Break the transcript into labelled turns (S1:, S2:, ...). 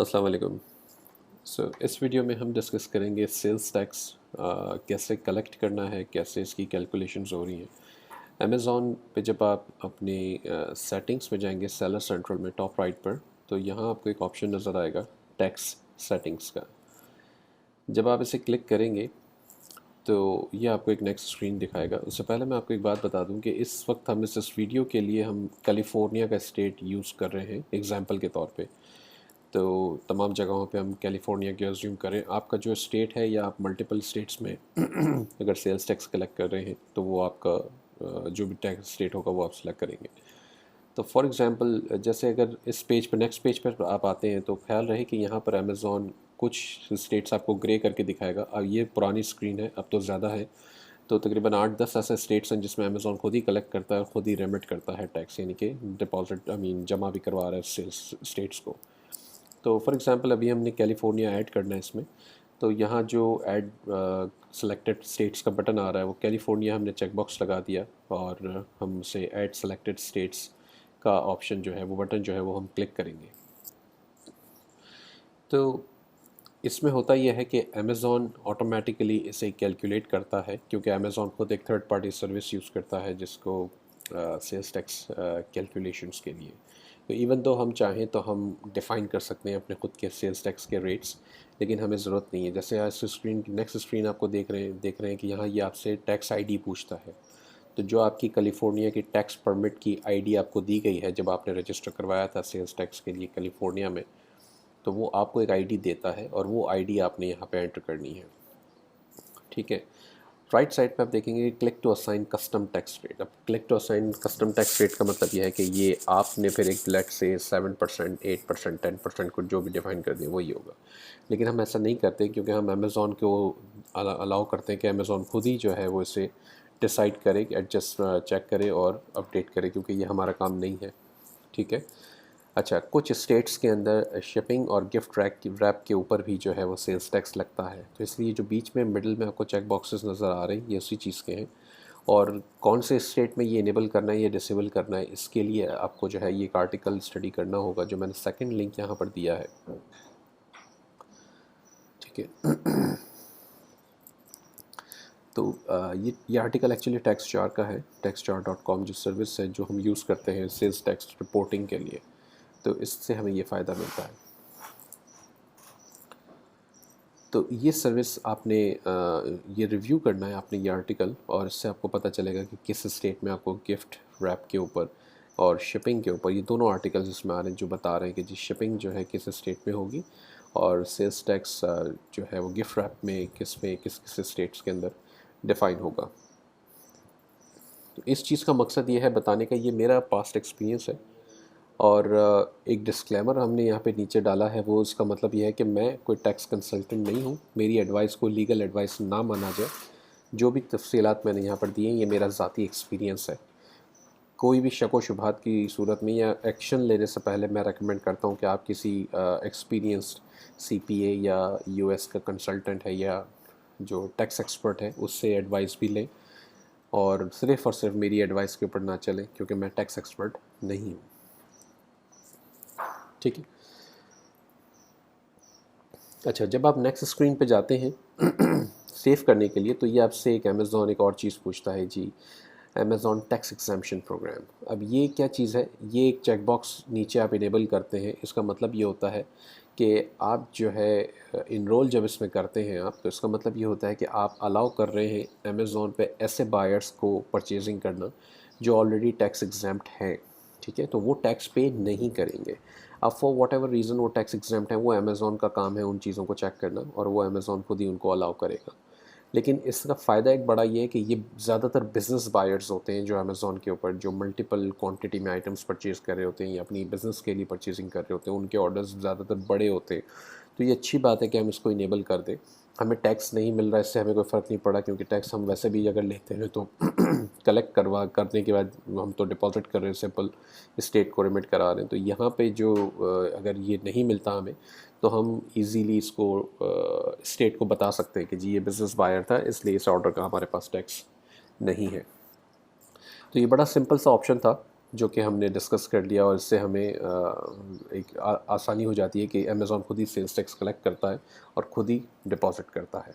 S1: अस्सलाम वालेकुम। इस वीडियो में हम डिस्कस करेंगे सेल्स टैक्स कैसे कलेक्ट करना है, कैसे इसकी कैलकुलेशंस हो रही हैं। अमेज़ॉन पे जब आप अपनी सेटिंग्स में जाएंगे, सेलर सेंट्रल में टॉप राइट पर, तो यहाँ आपको एक ऑप्शन नज़र आएगा टैक्स सेटिंग्स का। जब आप इसे क्लिक करेंगे तो ये आपको एक नेक्स्ट स्क्रीन दिखाएगा। उससे पहले मैं आपको एक बात बता दूं कि इस वक्त हम इस वीडियो के लिए हम कैलिफोर्निया का स्टेट यूज़ कर रहे हैं एग्जांपल के तौर पे। तो तमाम जगहों पे हम कैलिफोर्निया की अज्यूम करें। आपका जो स्टेट है या आप मल्टीपल स्टेट्स में अगर सेल्स टैक्स कलेक्ट कर रहे हैं तो वो आपका जो भी टैक्स स्टेट होगा वो आप सेलेक्ट करेंगे। तो फॉर एग्ज़ाम्पल जैसे अगर इस पेज पर नेक्स्ट पेज पर आप आते हैं तो ख्याल रहे कि यहाँ पर अमेज़ॉन कुछ स्टेट्स आपको ग्रे करके दिखाएगा। अब ये पुरानी स्क्रीन है, अब तो ज़्यादा है। तो तकरीबन 8-10 ऐसे स्टेट्स हैं जिसमें अमेज़ॉन खुद ही कलेक्ट करता है, खुद ही रेमिट करता है टैक्स, यानी कि डिपॉजिट जमा भी करवा रहा है सेल्स स्टेट्स को। तो फॉर एग्ज़ाम्पल अभी हमने कैलिफोर्निया ऐड करना है इसमें। तो यहाँ जो ऐड सेलेक्टेड स्टेट्स का बटन आ रहा है वो कैलिफोर्निया हमने चेक बॉक्स लगा दिया और हम से ऐड सेलेक्टेड स्टेट्स का ऑप्शन जो है वो बटन जो है वो हम क्लिक करेंगे। तो इसमें होता यह है कि अमेज़ॉन ऑटोमेटिकली इसे कैलकुलेट करता है, क्योंकि अमेज़ॉन खुद एक थर्ड पार्टी सर्विस यूज़ करता है जिसको सेल्स टैक्स कैलकुलेशंस के लिए। तो इवन दो हम चाहें तो हम डिफ़ाइन कर सकते हैं अपने खुद के सेल्स टैक्स के रेट्स, लेकिन हमें ज़रूरत नहीं है। जैसे आज स्क्रीन नेक्स्ट स्क्रीन आपको देख रहे हैं कि यहाँ ये आपसे टैक्स आईडी पूछता है। तो जो आपकी कैलिफोर्निया की टैक्स परमिट की आईडी आपको दी गई है जब आपने रजिस्टर करवाया था सेल्स टैक्स के लिए कैलिफोर्निया में, तो वो आपको एक आईडी देता है और वो आईडी आपने यहाँ पे एंटर करनी है। ठीक है। राइट साइड पे आप देखेंगे click to assign custom tax rate. अब click to assign custom tax rate का मतलब यह है कि ये आपने फिर एक लेट से 7%, 8%, 10% को जो भी डिफाइन कर दिया वही होगा। लेकिन हम ऐसा नहीं करते, क्योंकि हम अमेज़ॉन को अलाउ करते हैं कि अमेज़ॉन खुद ही जो है वो इसे डिसाइड करे, एडजस्ट चेक करे और अपडेट करे, क्योंकि ये हमारा काम नहीं है। ठीक है। अच्छा, कुछ स्टेट्स के अंदर शिपिंग और गिफ्ट रैप के ऊपर भी जो है वो सेल्स टैक्स लगता है। तो इसलिए जो बीच में मिडिल में आपको चेक बॉक्सेस नज़र आ रहे हैं ये उसी चीज़ के हैं। और कौन से स्टेट में ये इनेबल करना है या डिसेबल करना है, इसके लिए आपको जो है ये एक आर्टिकल स्टडी करना होगा, जो मैंने सेकंड लिंक यहाँ पर दिया है। ठीक है। तो ये आर्टिकल एक्चुअली टैक्स चार का है, taxjar.com जो सर्विस है जो हम यूज़ करते हैं सेल्स टैक्स रिपोर्टिंग के लिए। तो इससे हमें ये फ़ायदा मिलता है। तो ये सर्विस आपने ये रिव्यू करना है आपने ये आर्टिकल, और इससे आपको पता चलेगा कि किस स्टेट में आपको गिफ्ट रैप के ऊपर और शिपिंग के ऊपर, ये दोनों आर्टिकल्स इसमें आ रहे हैं जो बता रहे हैं कि जी शिपिंग जो है किस स्टेट में होगी और सेल्स टैक्स जो है वो गिफ्ट रैप में किस किस स्टेट्स के अंदर डिफ़ाइन होगा। तो इस चीज़ का मकसद ये है बताने का, ये मेरा पास्ट एक्सपीरियंस है। और एक डिस्क्लेमर हमने यहाँ पे नीचे डाला है, वो इसका मतलब ये है कि मैं कोई टैक्स कंसल्टेंट नहीं हूँ, मेरी एडवाइस को लीगल एडवाइस ना माना जाए। जो भी तफसीलात मैंने यहाँ पर दिए हैं ये मेरा ज़ाती एक्सपीरियंस है। कोई भी शक व शुबहात की सूरत में या एक्शन लेने से पहले मैं रेकमेंड करता हूँ कि आप किसी एक्सपीरियंस्ड सीपीए या यूएस का कंसल्टेंट है या जो टैक्स एक्सपर्ट है उससे एडवाइस भी लें, और सिर्फ मेरी एडवाइस के ऊपर ना चलें, क्योंकि मैं टैक्स एक्सपर्ट नहीं हूँ। ठीक है। अच्छा, जब आप नेक्स्ट स्क्रीन पे जाते हैं सेव करने के लिए, तो ये आपसे एक अमेज़ॉन एक और चीज़ पूछता है जी, अमेज़ॉन टैक्स एग्ज़म्पशन प्रोग्राम। अब ये क्या चीज़ है, ये एक चेक बॉक्स नीचे आप इनेबल करते हैं। इसका मतलब ये होता है कि आप जो है इनरोल जब इसमें करते हैं आप, तो इसका मतलब ये होता है कि आप अलाउ कर रहे हैं अमेज़ॉन पे ऐसे बायर्स को परचेजिंग करना जो ऑलरेडी टैक्स एग्ज़म्प्ट हैं। ठीक है। तो वो टैक्स पे नहीं करेंगे। अब फॉर वॉट एवर रीज़न वो टैक्स एग्ज़म्प्ट है, वो अमेज़ॉन का काम है उन चीज़ों को चेक करना, और वो अमेज़ॉन खुद ही उनको अलाउ करेगा। लेकिन इसका फ़ायदा एक बड़ा ये है कि ये ज़्यादातर बिज़नेस बायर्स होते हैं जो अमेज़ॉन के ऊपर जो मल्टीपल क्वांटिटी में आइटम्स परचेज़ कर रहे होते हैं या अपनी बिज़नेस के लिए परचेजिंग कर रहे होते हैं, उनके ऑर्डर्स ज़्यादातर बड़े होते हैं। तो ये अच्छी बात है कि हम इसको इनेबल कर दें। हमें टैक्स नहीं मिल रहा है, इससे हमें कोई फ़र्क नहीं पड़ा, क्योंकि टैक्स हम वैसे भी अगर लेते हैं तो कलेक्ट करने के बाद हम तो डिपॉजिट कर रहे हैं, सिंपल स्टेट को रिमिट करा रहे हैं। तो यहाँ पे जो अगर ये नहीं मिलता हमें, तो हम इजीली इसको स्टेट को बता सकते हैं कि जी ये बिज़नेस बायर था, इसलिए इस ऑर्डर का हमारे पास टैक्स नहीं है। तो ये बड़ा सिंपल सा ऑप्शन था। جو کہ ہم نے ڈسکس کر لیا، اور اس سے ہمیں ایک آسانی ہو جاتی ہے کہ امیزون خود ہی سیلز ٹیکس کلیکٹ کرتا ہے اور خود ہی ڈپازٹ کرتا ہے.